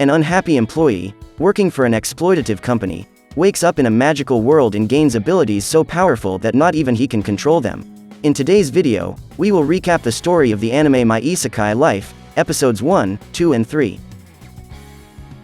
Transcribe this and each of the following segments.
An unhappy employee, working for an exploitative company, wakes up in a magical world and gains abilities so powerful that not even he can control them. In today's video, we will recap the story of the anime My Isekai Life, episodes 1, 2 and 3.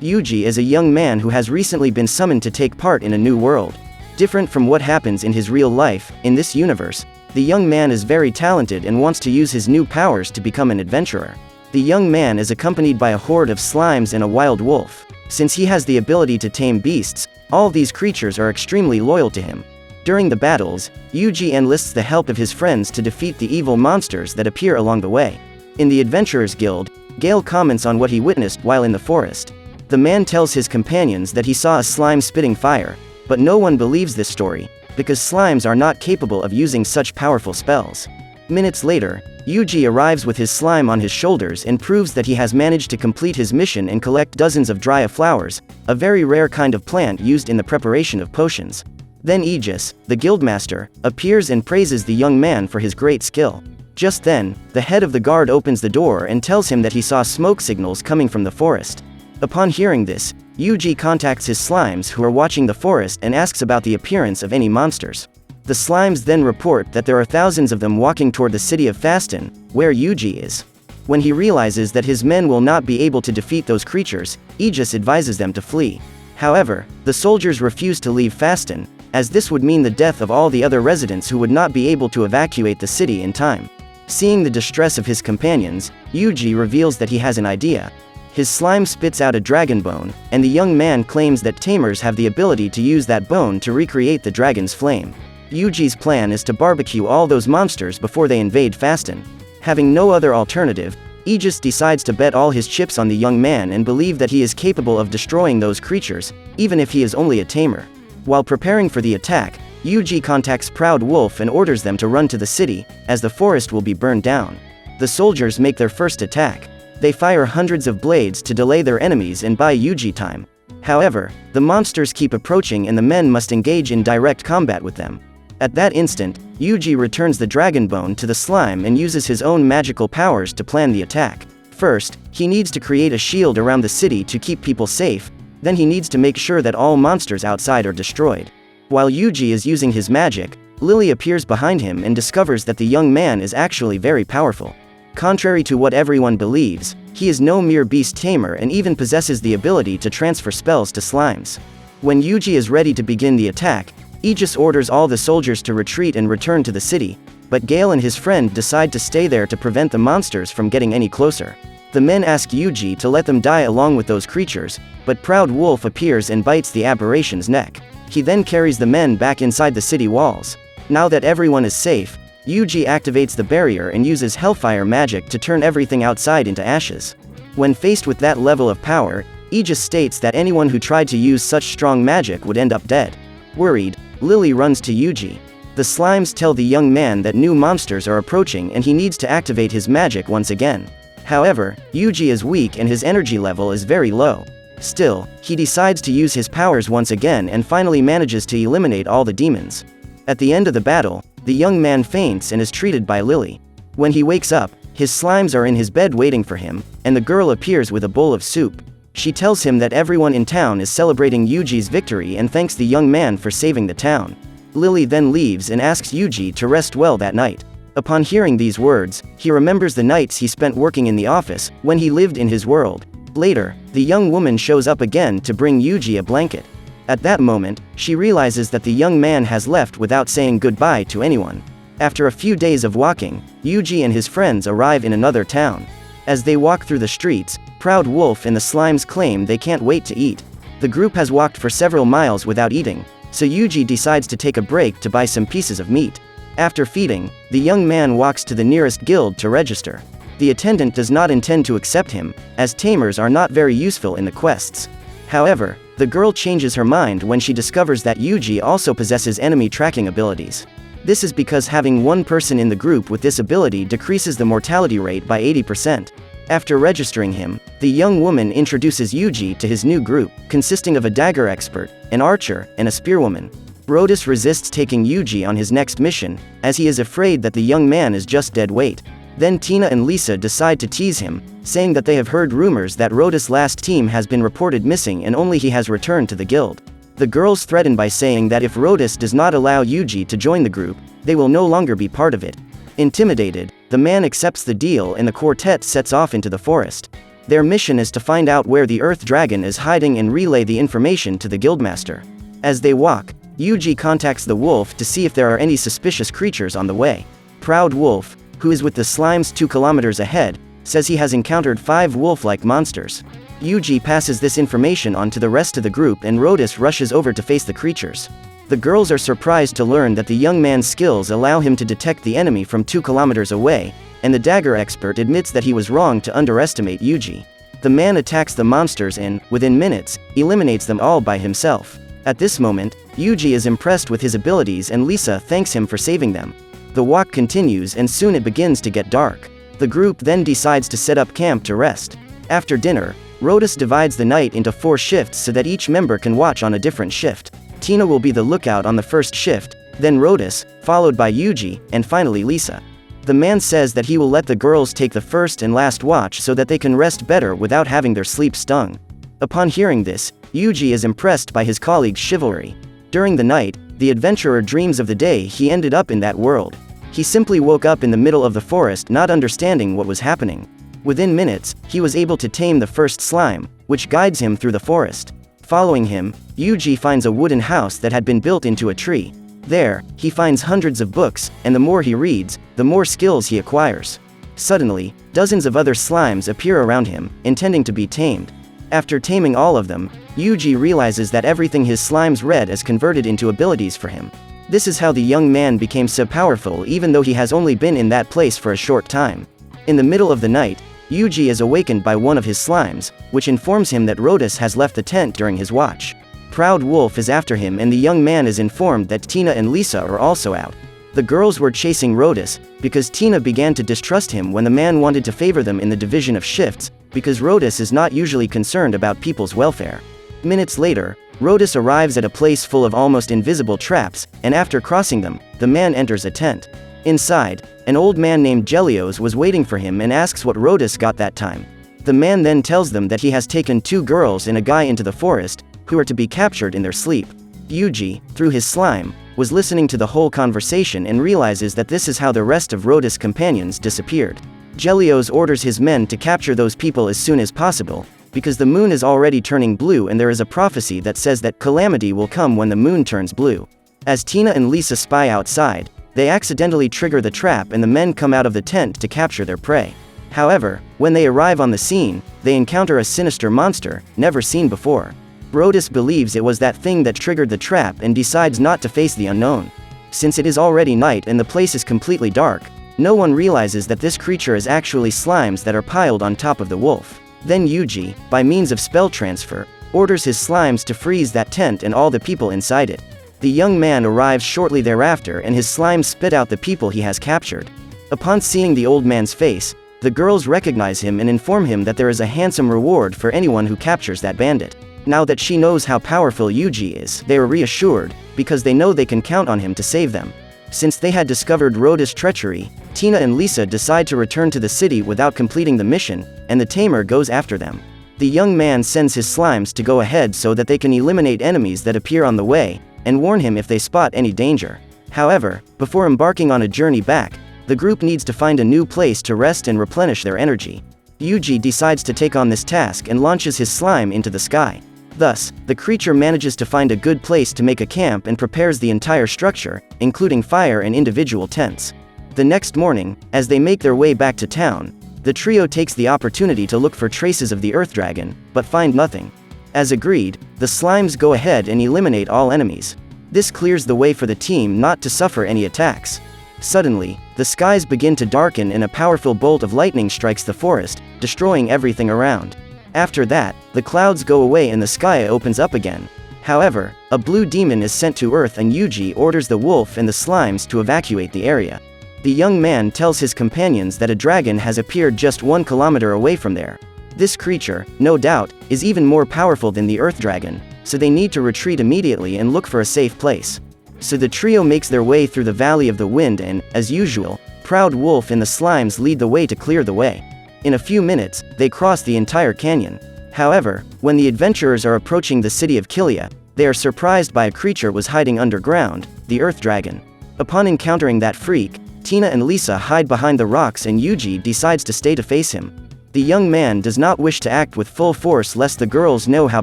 Yuji is a young man who has recently been summoned to take part in a new world. Different from what happens in his real life, in this universe, the young man is very talented and wants to use his new powers to become an adventurer. The young man is accompanied by a horde of slimes and a wild wolf. Since he has the ability to tame beasts, all these creatures are extremely loyal to him. During the battles, Yuji enlists the help of his friends to defeat the evil monsters that appear along the way. In the Adventurers Guild, Gale comments on what he witnessed while in the forest. The man tells his companions that he saw a slime spitting fire, but no one believes this story, because slimes are not capable of using such powerful spells. Minutes later, Yuji arrives with his slime on his shoulders and proves that he has managed to complete his mission and collect dozens of dry flowers, a very rare kind of plant used in the preparation of potions. Then Aegis, the guildmaster, appears and praises the young man for his great skill. Just then, the head of the guard opens the door and tells him that he saw smoke signals coming from the forest. Upon hearing this, Yuji contacts his slimes who are watching the forest and asks about the appearance of any monsters. The slimes then report that there are thousands of them walking toward the city of Fastin, where Yuji is. When he realizes that his men will not be able to defeat those creatures, Aegis advises them to flee. However, the soldiers refuse to leave Fastin, as this would mean the death of all the other residents who would not be able to evacuate the city in time. Seeing the distress of his companions, Yuji reveals that he has an idea. His slime spits out a dragon bone, and the young man claims that tamers have the ability to use that bone to recreate the dragon's flame. Yuji's plan is to barbecue all those monsters before they invade Fastin. Having no other alternative, Aegis decides to bet all his chips on the young man and believe that he is capable of destroying those creatures, even if he is only a tamer. While preparing for the attack, Yuji contacts Proud Wolf and orders them to run to the city, as the forest will be burned down. The soldiers make their first attack. They fire hundreds of blades to delay their enemies and buy Yuji time. However, the monsters keep approaching and the men must engage in direct combat with them. At that instant, Yuji returns the dragon bone to the slime and uses his own magical powers to plan the attack. First, he needs to create a shield around the city to keep people safe, then he needs to make sure that all monsters outside are destroyed. While Yuji is using his magic, Lily appears behind him and discovers that the young man is actually very powerful. Contrary to what everyone believes, he is no mere beast tamer and even possesses the ability to transfer spells to slimes. When Yuji is ready to begin the attack, Aegis orders all the soldiers to retreat and return to the city, but Gale and his friend decide to stay there to prevent the monsters from getting any closer. The men ask Yuji to let them die along with those creatures, but Proud Wolf appears and bites the aberration's neck. He then carries the men back inside the city walls. Now that everyone is safe, Yuji activates the barrier and uses hellfire magic to turn everything outside into ashes. When faced with that level of power, Aegis states that anyone who tried to use such strong magic would end up dead. Worried, Lily runs to Yuji. The slimes tell the young man that new monsters are approaching and he needs to activate his magic once again. However, Yuji is weak and his energy level is very low. Still, he decides to use his powers once again and finally manages to eliminate all the demons. At the end of the battle, the young man faints and is treated by Lily. When he wakes up, his slimes are in his bed waiting for him, and the girl appears with a bowl of soup. She tells him that everyone in town is celebrating Yuji's victory and thanks the young man for saving the town. Lily then leaves and asks Yuji to rest well that night. Upon hearing these words, he remembers the nights he spent working in the office, when he lived in his world. Later, the young woman shows up again to bring Yuji a blanket. At that moment, she realizes that the young man has left without saying goodbye to anyone. After a few days of walking, Yuji and his friends arrive in another town. As they walk through the streets, Proud Wolf and the slimes claim they can't wait to eat. The group has walked for several miles without eating, so Yuji decides to take a break to buy some pieces of meat. After feeding, the young man walks to the nearest guild to register. The attendant does not intend to accept him, as tamers are not very useful in the quests. However, the girl changes her mind when she discovers that Yuji also possesses enemy tracking abilities. This is because having one person in the group with this ability decreases the mortality rate by 80%. After registering him, the young woman introduces Yuji to his new group, consisting of a dagger expert, an archer, and a spearwoman. Brodus resists taking Yuji on his next mission, as he is afraid that the young man is just dead weight. Then Tina and Lisa decide to tease him, saying that they have heard rumors that Rodas' last team has been reported missing and only he has returned to the guild. The girls threaten by saying that if Rodas does not allow Yuji to join the group, they will no longer be part of it. Intimidated, the man accepts the deal and the quartet sets off into the forest. Their mission is to find out where the Earth Dragon is hiding and relay the information to the guildmaster. As they walk, Yuji contacts the wolf to see if there are any suspicious creatures on the way. Proud Wolf, who is with the slimes 2 kilometers ahead, says he has encountered 5 wolf-like monsters. Yuji passes this information on to the rest of the group and Rodas rushes over to face the creatures. The girls are surprised to learn that the young man's skills allow him to detect the enemy from 2 kilometers away, and the dagger expert admits that he was wrong to underestimate Yuji. The man attacks the monsters and, within minutes, eliminates them all by himself. At this moment, Yuji is impressed with his abilities and Lisa thanks him for saving them. The walk continues and soon it begins to get dark. The group then decides to set up camp to rest. After dinner, Rodas divides the night into 4 shifts so that each member can watch on a different shift. Tina will be the lookout on the first shift, then Rodas, followed by Yuji, and finally Lisa. The man says that he will let the girls take the first and last watch so that they can rest better without having their sleep stung. Upon hearing this, Yuji is impressed by his colleague's chivalry. During the night, the adventurer dreams of the day he ended up in that world. He simply woke up in the middle of the forest not understanding what was happening. Within minutes, he was able to tame the first slime, which guides him through the forest. Following him, Yuji finds a wooden house that had been built into a tree. There, he finds hundreds of books, and the more he reads, the more skills he acquires. Suddenly, dozens of other slimes appear around him, intending to be tamed. After taming all of them, Yuji realizes that everything his slimes read is converted into abilities for him. This is how the young man became so powerful even though he has only been in that place for a short time. In the middle of the night, Yuji is awakened by one of his slimes, which informs him that Rodas has left the tent during his watch. Proud Wolf is after him and the young man is informed that Tina and Lisa are also out. The girls were chasing Rodas, because Tina began to distrust him when the man wanted to favor them in the division of shifts, because Rodas is not usually concerned about people's welfare. Minutes later, Rodas arrives at a place full of almost invisible traps, and after crossing them, the man enters a tent. Inside, an old man named Jelios was waiting for him and asks what Rodas got that time. The man then tells them that he has taken 2 girls and a guy into the forest, who are to be captured in their sleep. Yuji, through his slime, was listening to the whole conversation and realizes that this is how the rest of Rodas' companions disappeared. Jelios orders his men to capture those people as soon as possible, because the moon is already turning blue and there is a prophecy that says that calamity will come when the moon turns blue. As Tina and Lisa spy outside, they accidentally trigger the trap and the men come out of the tent to capture their prey. However, when they arrive on the scene, they encounter a sinister monster, never seen before. Rodas believes it was that thing that triggered the trap and decides not to face the unknown. Since it is already night and the place is completely dark, no one realizes that this creature is actually slimes that are piled on top of the wolf. Then Yuji, by means of spell transfer, orders his slimes to freeze that tent and all the people inside it. The young man arrives shortly thereafter and his slimes spit out the people he has captured. Upon seeing the old man's face, the girls recognize him and inform him that there is a handsome reward for anyone who captures that bandit. Now that she knows how powerful Yuji is, they are reassured, because they know they can count on him to save them. Since they had discovered Rodas' treachery, Tina and Lisa decide to return to the city without completing the mission, and the tamer goes after them. The young man sends his slimes to go ahead so that they can eliminate enemies that appear on the way, and warn him if they spot any danger. However, before embarking on a journey back, the group needs to find a new place to rest and replenish their energy. Yuji decides to take on this task and launches his slime into the sky. Thus, the creature manages to find a good place to make a camp and prepares the entire structure, including fire and individual tents. The next morning, as they make their way back to town, the trio takes the opportunity to look for traces of the Earth Dragon, but find nothing. As agreed, the slimes go ahead and eliminate all enemies. This clears the way for the team not to suffer any attacks. Suddenly, the skies begin to darken and a powerful bolt of lightning strikes the forest, destroying everything around. After that, the clouds go away and the sky opens up again. However, a blue demon is sent to Earth and Yuji orders the wolf and the slimes to evacuate the area. The young man tells his companions that a dragon has appeared just 1 kilometer away from there. This creature, no doubt, is even more powerful than the Earth Dragon, so they need to retreat immediately and look for a safe place. So the trio makes their way through the Valley of the Wind and, as usual, Proud Wolf and the Slimes lead the way to clear the way. In a few minutes, they cross the entire canyon. However, when the adventurers are approaching the city of Kilia, they are surprised by a creature was hiding underground, the Earth Dragon. Upon encountering that freak, Tina and Lisa hide behind the rocks and Yuji decides to stay to face him. The young man does not wish to act with full force lest the girls know how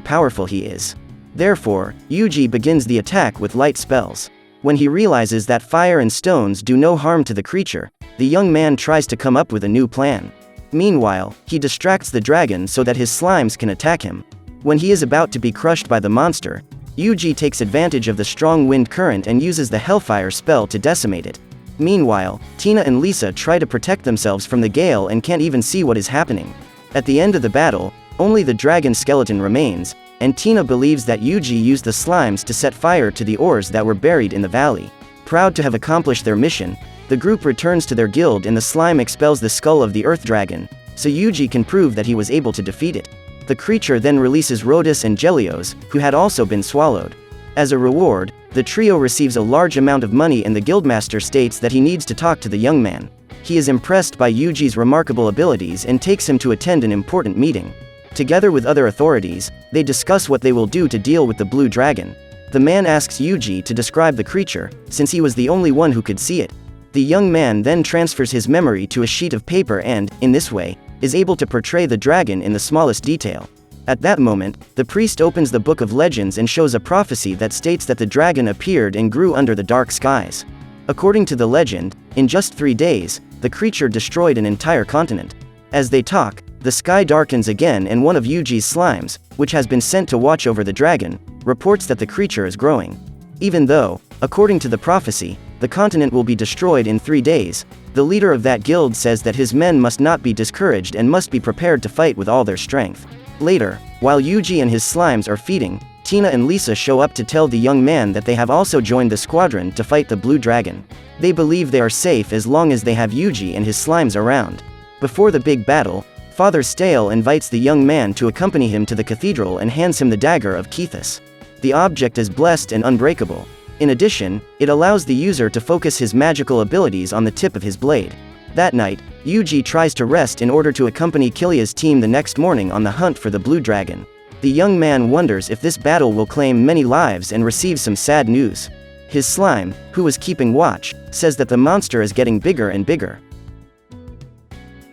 powerful he is. Therefore, Yuji begins the attack with light spells. When he realizes that fire and stones do no harm to the creature, the young man tries to come up with a new plan. Meanwhile, he distracts the dragon so that his slimes can attack him. When he is about to be crushed by the monster, Yuji takes advantage of the strong wind current and uses the Hellfire spell to decimate it. Meanwhile, Tina and Lisa try to protect themselves from the gale and can't even see what is happening. At the end of the battle, only the dragon skeleton remains, and Tina believes that Yuji used the slimes to set fire to the ores that were buried in the valley. Proud to have accomplished their mission, the group returns to their guild and the slime expels the skull of the Earth Dragon, so Yuji can prove that he was able to defeat it. The creature then releases Rhodus and Gelios, who had also been swallowed. As a reward, the trio receives a large amount of money and the guildmaster states that he needs to talk to the young man. He is impressed by Yuji's remarkable abilities and takes him to attend an important meeting. Together with other authorities, they discuss what they will do to deal with the blue dragon. The man asks Yuji to describe the creature, since he was the only one who could see it. The young man then transfers his memory to a sheet of paper and, in this way, is able to portray the dragon in the smallest detail. At that moment, the priest opens the Book of Legends and shows a prophecy that states that the dragon appeared and grew under the dark skies. According to the legend, in just 3 days, the creature destroyed an entire continent. As they talk, the sky darkens again and one of Yuji's slimes, which has been sent to watch over the dragon, reports that the creature is growing. Even though, according to the prophecy, the continent will be destroyed in 3 days, the leader of that guild says that his men must not be discouraged and must be prepared to fight with all their strength. Later, while Yuji and his slimes are feeding, Tina and Lisa show up to tell the young man that they have also joined the squadron to fight the blue dragon. They believe they are safe as long as they have Yuji and his slimes around. Before the big battle, Father Stale invites the young man to accompany him to the cathedral and hands him the dagger of Kethis. The object is blessed and unbreakable. In addition, it allows the user to focus his magical abilities on the tip of his blade. That night, Yuji tries to rest in order to accompany Kilia's team the next morning on the hunt for the blue dragon. The young man wonders if this battle will claim many lives and receives some sad news. His slime, who was keeping watch, says that the monster is getting bigger and bigger.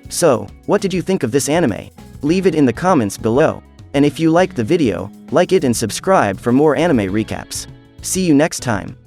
So, what did you think of this anime? Leave it in the comments below. And if you liked the video, like it and subscribe for more anime recaps. See you next time.